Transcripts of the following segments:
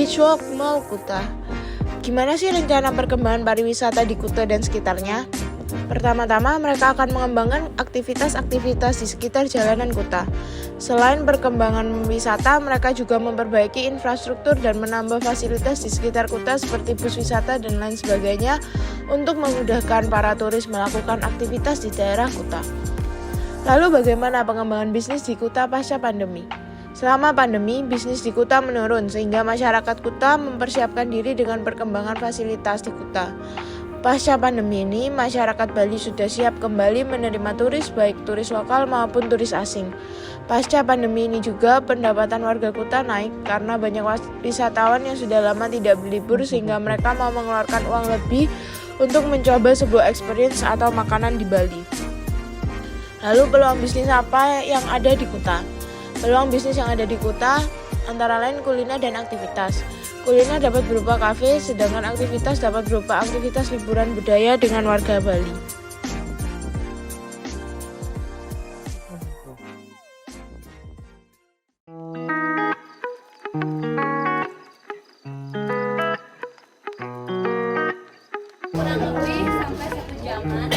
Beachwalk Mall Kuta. Gimana sih rencana perkembangan pariwisata di Kuta dan sekitarnya? Pertama-tama, mereka akan mengembangkan aktivitas-aktivitas di sekitar jalanan Kuta. Selain perkembangan wisata, mereka juga memperbaiki infrastruktur dan menambah fasilitas di sekitar Kuta seperti bus wisata dan lain sebagainya untuk memudahkan para turis melakukan aktivitas di daerah Kuta. Lalu bagaimana pengembangan bisnis di Kuta pasca pandemi? Selama pandemi, bisnis di Kuta menurun sehingga masyarakat Kuta mempersiapkan diri dengan perkembangan fasilitas di Kuta. Pasca pandemi ini, masyarakat Bali sudah siap kembali menerima turis baik turis lokal maupun turis asing. Pasca pandemi ini juga pendapatan warga Kuta naik karena banyak wisatawan yang sudah lama tidak berlibur sehingga mereka mau mengeluarkan uang lebih untuk mencoba sebuah experience atau makanan di Bali. Lalu peluang bisnis apa yang ada di Kuta? Peluang bisnis yang ada di Kuta antara lain kuliner dan aktivitas. Kuliner dapat berupa kafe, sedangkan aktivitas dapat berupa aktivitas liburan budaya dengan warga Bali. Kurang lebih sampai 1 jaman.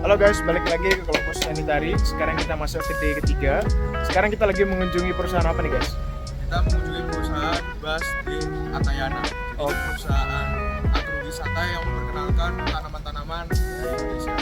Halo guys, balik lagi ke kelompok sanitari. Sekarang kita masuk ke day ketiga. Sekarang kita lagi mengunjungi perusahaan apa nih guys? Kita mengunjungi perusahaan Bas di Atayana. Ini perusahaan agrowisata yang memperkenalkan tanaman-tanaman dari Indonesia.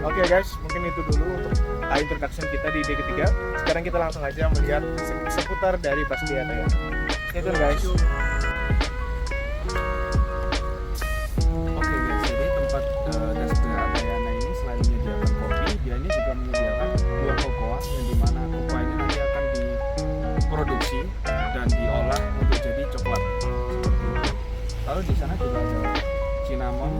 Oke guys, mungkin itu dulu untuk introduction kita di day ketiga. Sekarang kita langsung aja melihat seputar dari Bas di Atayana. Itu guys. Oke guys, jadi tempat Das di Atayana ini selain menyediakan kopi, dia ini juga menyediakan buah kokoa yang dimana kokoa ini nanti akan diproduksi dan diolah untuk jadi coklat seperti itu. Lalu di sana juga ada cinnamon.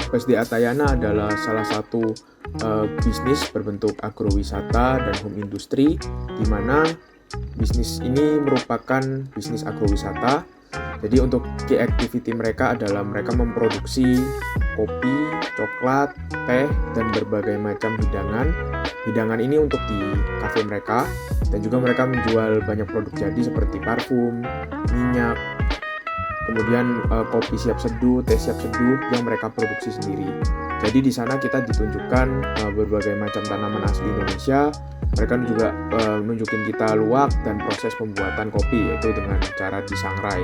Bas di Atayana adalah salah satu bisnis berbentuk agrowisata dan home industry, di mana bisnis ini merupakan bisnis agrowisata. Jadi untuk key activity mereka adalah mereka memproduksi kopi, coklat, teh, dan berbagai macam hidangan. Hidangan ini untuk di kafe mereka, dan juga mereka menjual banyak produk jadi seperti parfum, minyak, kemudian kopi siap seduh, teh siap seduh yang mereka produksi sendiri. Jadi di sana kita ditunjukkan berbagai macam tanaman asli Indonesia. Mereka juga nunjukin kita luwak dan proses pembuatan kopi, yaitu dengan cara disangrai.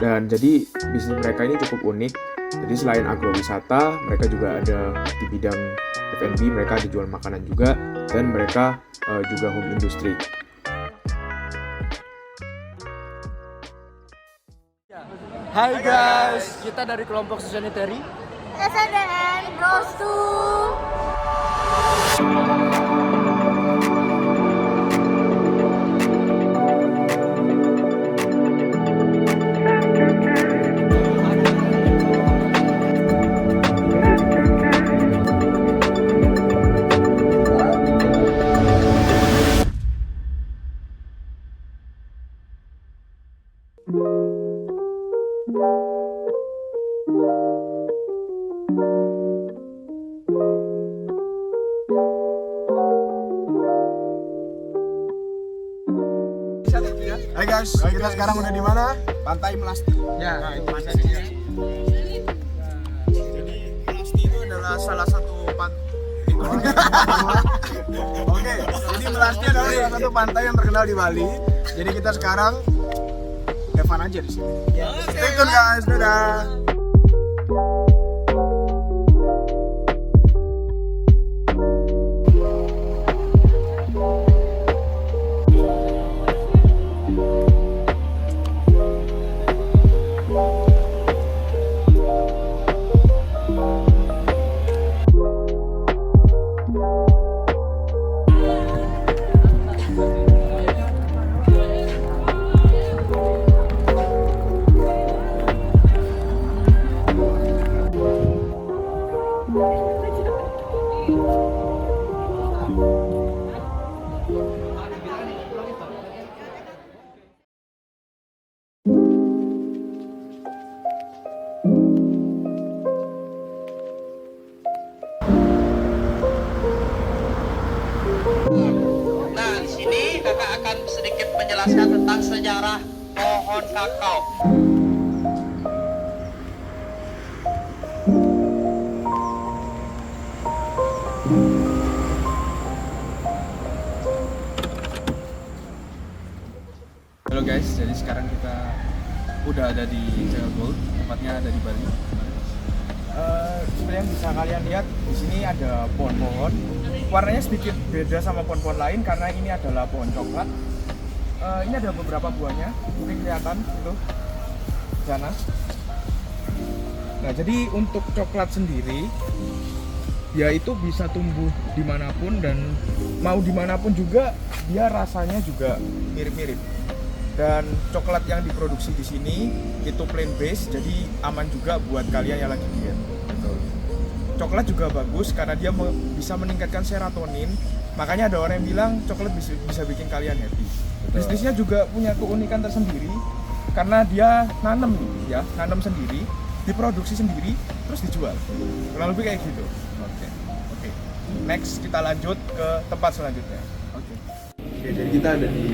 Dan jadi bisnis mereka ini cukup unik. Jadi selain agrowisata, mereka juga ada di bidang F&B, mereka dijual makanan juga, dan mereka juga home industry. Hai guys, kita dari kelompok sanitary. SNDN Bros 2. Hai guys, kita sekarang udah di mana? Pantai Melasti. Ya, nah, itu pantainya. Jadi Melasti itu adalah salah satu pantai. Oke, jadi Melasti adalah salah satu pantai yang terkenal di Bali. Jadi kita sekarang have fun aja di sini. Stay tune guys, dadah. akan sedikit menjelaskan tentang sejarah pohon kakao. Halo guys, jadi sekarang kita udah ada di Jungle Gold, tempatnya ada di Bali. Seperti yang bisa kalian lihat, di sini ada pohon-pohon. Warnanya sedikit beda sama pohon-pohon lain karena ini adalah pohon coklat. Ini ada beberapa buahnya, mungkin kelihatan itu di sana. Nah, jadi untuk coklat sendiri, ya itu bisa tumbuh dimanapun dan mau dimanapun juga, dia rasanya juga mirip-mirip. Dan coklat yang diproduksi di sini itu plant based, jadi aman juga buat kalian yang lagi diet. Coklat juga bagus karena dia bisa meningkatkan serotonin. Makanya ada orang yang bilang coklat bisa bikin kalian happy. Bisnisnya juga punya keunikan tersendiri karena dia nanam sendiri, diproduksi sendiri, terus dijual. Kurang lebih kayak gitu. Oke. Next kita lanjut ke tempat selanjutnya. Oke, jadi kita ada di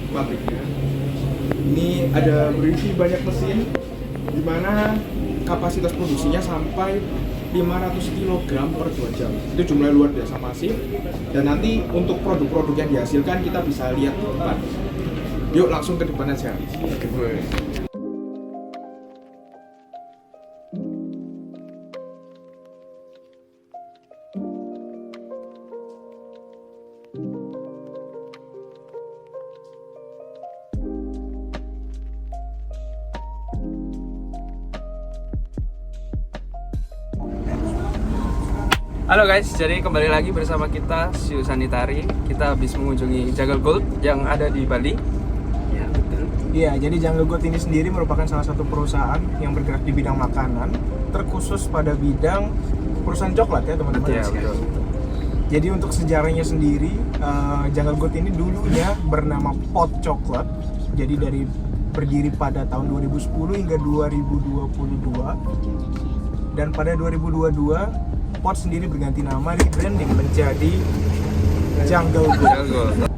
pabriknya. Ini ada berisi banyak mesin, di mana kapasitas produksinya sampai 500 kg per 2 jam. Itu jumlah luar biasa masif. Dan nanti untuk produk-produk yang dihasilkan kita bisa lihat di depan. Yuk langsung ke depan aja. Halo guys, jadi kembali lagi bersama kita Siu Sanitari. Kita habis mengunjungi Jungle Gold yang ada di Bali. Ya, betul. Iya, jadi Jungle Gold ini sendiri merupakan salah satu perusahaan yang bergerak di bidang makanan, terkhusus pada bidang perusahaan coklat ya teman-teman. Iya, betul. Jadi untuk sejarahnya sendiri, Jungle Gold ini dulunya bernama Pot Coklat. Jadi berdiri pada tahun 2010 hingga 2022. Dan pada 2022 Pot sendiri berganti nama, rebranding menjadi Jungle Gold.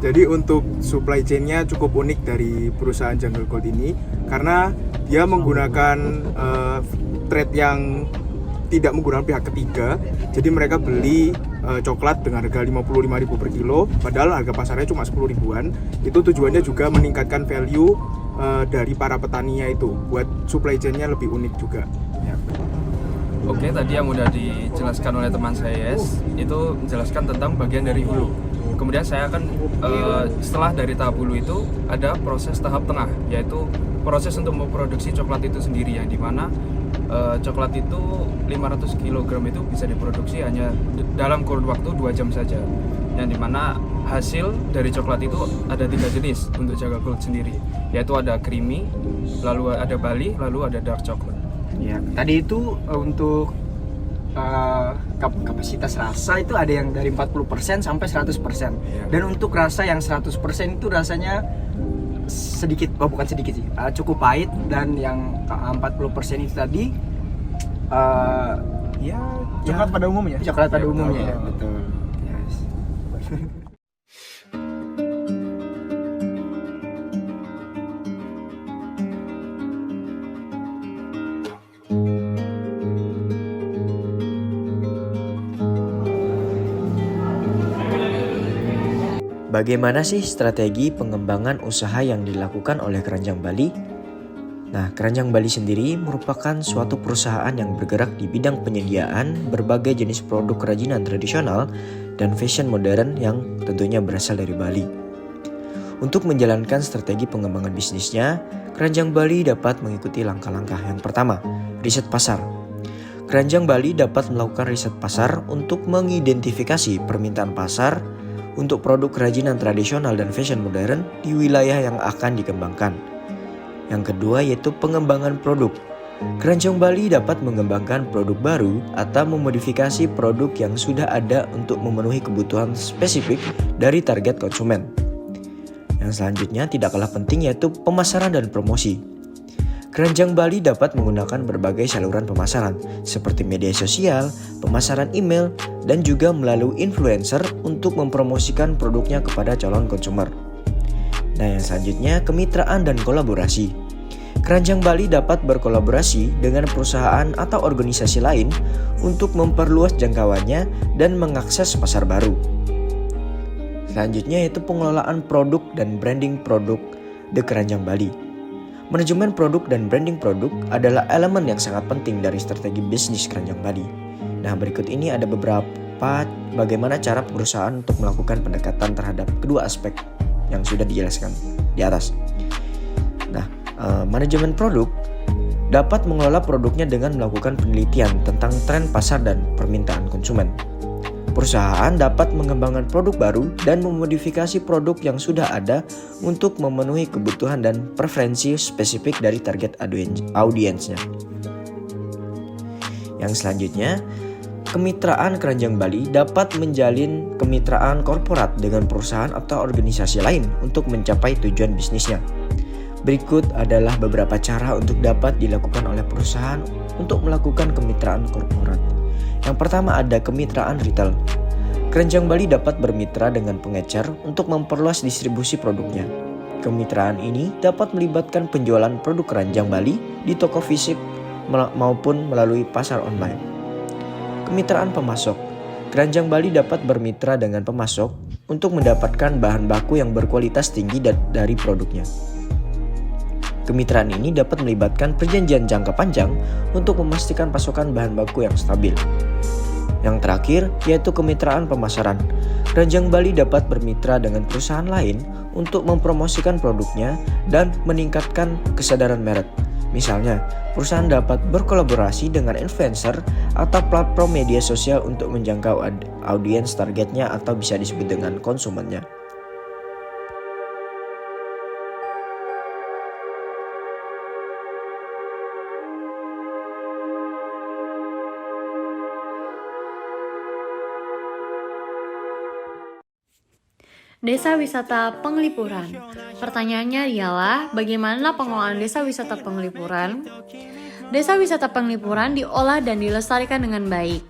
Jadi untuk supply chain-nya cukup unik dari perusahaan Jungle Gold ini karena dia menggunakan trade yang tidak menggunakan pihak ketiga. Jadi mereka beli coklat dengan harga 55.000 per kilo, padahal harga pasarnya cuma 10 ribuan. Itu tujuannya juga meningkatkan value dari para petaninya itu, buat supply chain-nya lebih unik juga. Ya. Oke, tadi yang udah dijelaskan oleh teman saya Yes, itu menjelaskan tentang bagian dari hulu. Kemudian saya akan setelah dari tahap hulu itu ada proses tahap tengah, yaitu proses untuk memproduksi coklat itu sendiri, yang dimana coklat itu 500 kg itu bisa diproduksi hanya dalam kurun waktu 2 jam saja. Yang dimana hasil dari coklat itu ada 3 jenis untuk Jungle Gold sendiri, yaitu ada creamy, lalu ada Bali, lalu ada dark chocolate. Ya, tadi itu untuk kapasitas rasa itu ada yang dari 40% sampai 100%. Dan untuk rasa yang 100% itu rasanya sedikit, bukan sedikit sih, cukup pahit. Dan yang 40% itu tadi Coklat pada umumnya. Coklat pada umumnya, ya, betul. Yes. Bagaimana sih strategi pengembangan usaha yang dilakukan oleh Keranjang Bali? Nah, Keranjang Bali sendiri merupakan suatu perusahaan yang bergerak di bidang penyediaan berbagai jenis produk kerajinan tradisional dan fashion modern yang tentunya berasal dari Bali. Untuk menjalankan strategi pengembangan bisnisnya, Keranjang Bali dapat mengikuti langkah-langkah. Yang pertama, riset pasar. Keranjang Bali dapat melakukan riset pasar untuk mengidentifikasi permintaan pasar untuk produk kerajinan tradisional dan fashion modern di wilayah yang akan dikembangkan. Yang kedua yaitu pengembangan produk. Keranjang Bali dapat mengembangkan produk baru atau memodifikasi produk yang sudah ada untuk memenuhi kebutuhan spesifik dari target konsumen. Yang selanjutnya tidak kalah penting yaitu pemasaran dan promosi. Keranjang Bali dapat menggunakan berbagai saluran pemasaran seperti media sosial, pemasaran email, dan juga melalui influencer untuk mempromosikan produknya kepada calon konsumer. Nah, yang selanjutnya kemitraan dan kolaborasi. Keranjang Bali dapat berkolaborasi dengan perusahaan atau organisasi lain untuk memperluas jangkauannya dan mengakses pasar baru. Selanjutnya yaitu pengelolaan produk dan branding produk The Keranjang Bali. Manajemen produk dan branding produk adalah elemen yang sangat penting dari strategi bisnis Keranjang Bali. Nah, berikut ini ada beberapa bagaimana cara perusahaan untuk melakukan pendekatan terhadap kedua aspek yang sudah dijelaskan di atas. Nah, manajemen produk dapat mengelola produknya dengan melakukan penelitian tentang tren pasar dan permintaan konsumen. Perusahaan dapat mengembangkan produk baru dan memodifikasi produk yang sudah ada untuk memenuhi kebutuhan dan preferensi spesifik dari target audiensnya. Yang selanjutnya, kemitraan Keranjang Bali dapat menjalin kemitraan korporat dengan perusahaan atau organisasi lain untuk mencapai tujuan bisnisnya. Berikut adalah beberapa cara untuk dapat dilakukan oleh perusahaan untuk melakukan kemitraan korporat. Yang pertama ada kemitraan retail. Keranjang Bali dapat bermitra dengan pengecer untuk memperluas distribusi produknya. Kemitraan ini dapat melibatkan penjualan produk Keranjang Bali di toko fisik maupun melalui pasar online. Kemitraan pemasok. Keranjang Bali dapat bermitra dengan pemasok untuk mendapatkan bahan baku yang berkualitas tinggi dari produknya. Kemitraan ini dapat melibatkan perjanjian jangka panjang untuk memastikan pasokan bahan baku yang stabil. Yang terakhir yaitu kemitraan pemasaran. Keranjang Bali dapat bermitra dengan perusahaan lain untuk mempromosikan produknya dan meningkatkan kesadaran merek. Misalnya, perusahaan dapat berkolaborasi dengan influencer atau platform media sosial untuk menjangkau audiens targetnya atau bisa disebut dengan konsumennya. Desa Wisata Penglipuran. Pertanyaannya ialah, bagaimana pengelolaan Desa Wisata Penglipuran? Desa Wisata Penglipuran diolah dan dilestarikan dengan baik,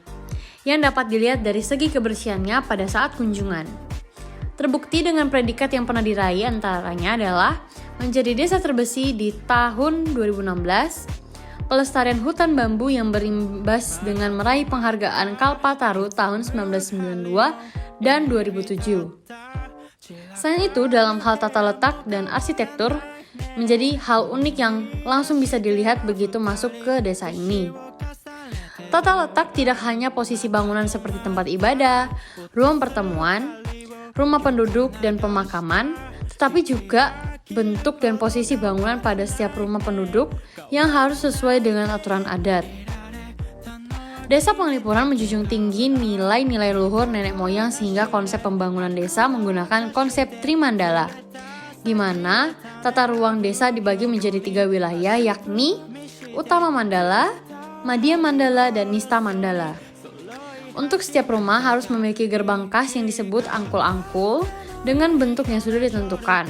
yang dapat dilihat dari segi kebersihannya pada saat kunjungan. Terbukti dengan predikat yang pernah diraih, antaranya adalah menjadi desa terbersih di tahun 2016, pelestarian hutan bambu yang berimbas dengan meraih penghargaan Kalpataru tahun 1992 dan 2007. Selain itu, dalam hal tata letak dan arsitektur, menjadi hal unik yang langsung bisa dilihat begitu masuk ke desa ini. Tata letak tidak hanya posisi bangunan seperti tempat ibadah, ruang pertemuan, rumah penduduk, dan pemakaman, tetapi juga bentuk dan posisi bangunan pada setiap rumah penduduk yang harus sesuai dengan aturan adat. Desa Penglipuran menjunjung tinggi nilai-nilai luhur nenek moyang sehingga konsep pembangunan desa menggunakan konsep Trimandala, di mana tata ruang desa dibagi menjadi 3 wilayah, yakni Utama Mandala, Madya Mandala, dan Nista Mandala. Untuk setiap rumah harus memiliki gerbang khas yang disebut angkul-angkul dengan bentuk yang sudah ditentukan.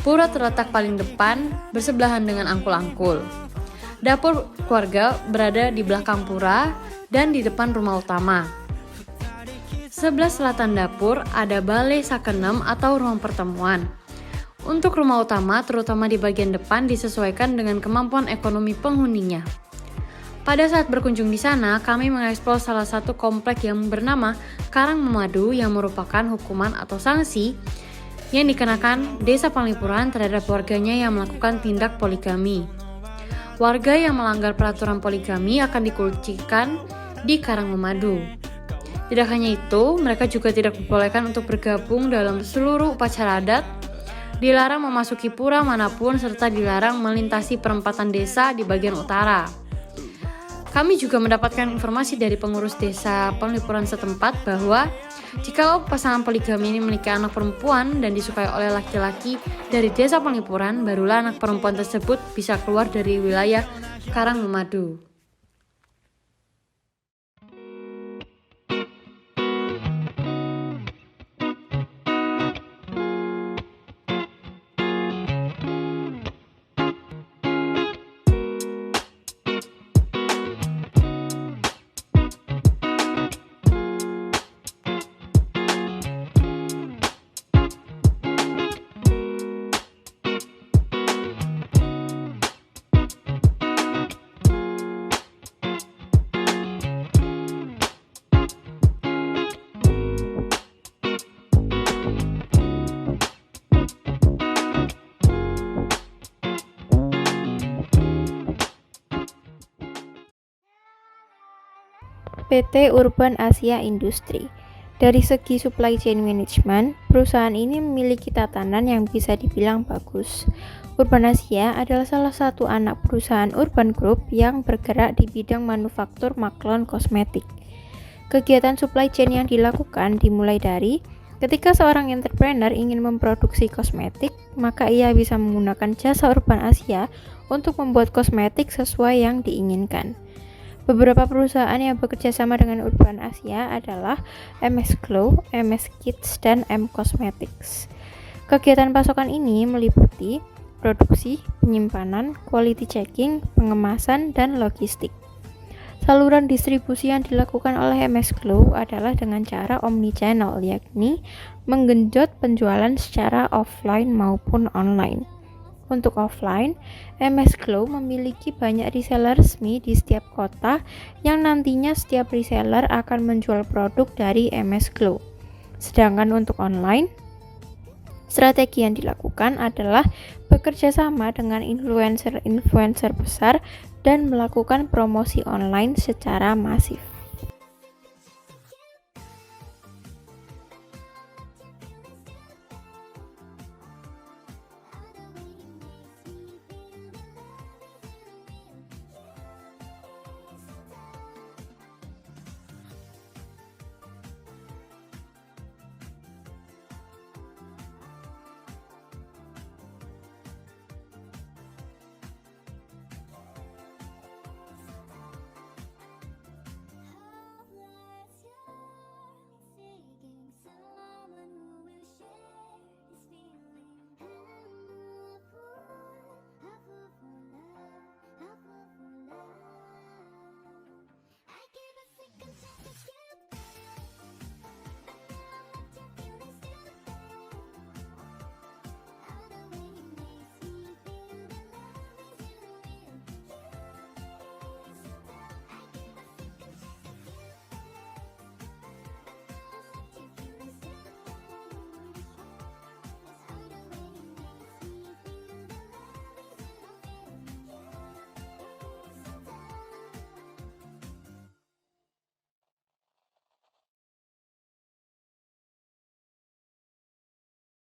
Pura terletak paling depan bersebelahan dengan angkul-angkul. Dapur keluarga berada di belakang pura dan di depan rumah utama. Sebelah selatan dapur ada balai sakenem atau ruang pertemuan. Untuk rumah utama, terutama di bagian depan, disesuaikan dengan kemampuan ekonomi penghuninya. Pada saat berkunjung di sana, kami mengeksplor salah satu komplek yang bernama Karang Memadu yang merupakan hukuman atau sanksi yang dikenakan Desa Penglipuran terhadap warganya yang melakukan tindak poligami. Warga yang melanggar peraturan poligami akan dikucilkan di Karang Memadu. Tidak hanya itu, mereka juga tidak diperbolehkan untuk bergabung dalam seluruh upacara adat, dilarang memasuki pura manapun, serta dilarang melintasi perempatan desa di bagian utara. Kami juga mendapatkan informasi dari pengurus desa Penglipuran setempat bahwa jikalau pasangan poligami ini memiliki anak perempuan dan disukai oleh laki-laki dari desa Penglipuran, barulah anak perempuan tersebut bisa keluar dari wilayah Karang Memadu. PT Urban Asia Industri. Dari segi supply chain management, perusahaan ini memiliki tatanan yang bisa dibilang bagus. Urban Asia adalah salah satu anak perusahaan Urban Group yang bergerak di bidang manufaktur maklon kosmetik. Kegiatan supply chain yang dilakukan dimulai dari ketika seorang entrepreneur ingin memproduksi kosmetik, maka ia bisa menggunakan jasa Urban Asia untuk membuat kosmetik sesuai yang diinginkan. Beberapa perusahaan yang bekerja sama dengan Urban Asia adalah MS Glow, MS Kids, dan M Cosmetics. Kegiatan pasokan ini meliputi produksi, penyimpanan, quality checking, pengemasan, dan logistik. Saluran distribusi yang dilakukan oleh MS Glow adalah dengan cara omnichannel, yakni menggenjot penjualan secara offline maupun online. Untuk offline, MS Glow memiliki banyak reseller resmi di setiap kota yang nantinya setiap reseller akan menjual produk dari MS Glow. Sedangkan untuk online, strategi yang dilakukan adalah bekerja sama dengan influencer-influencer besar dan melakukan promosi online secara masif.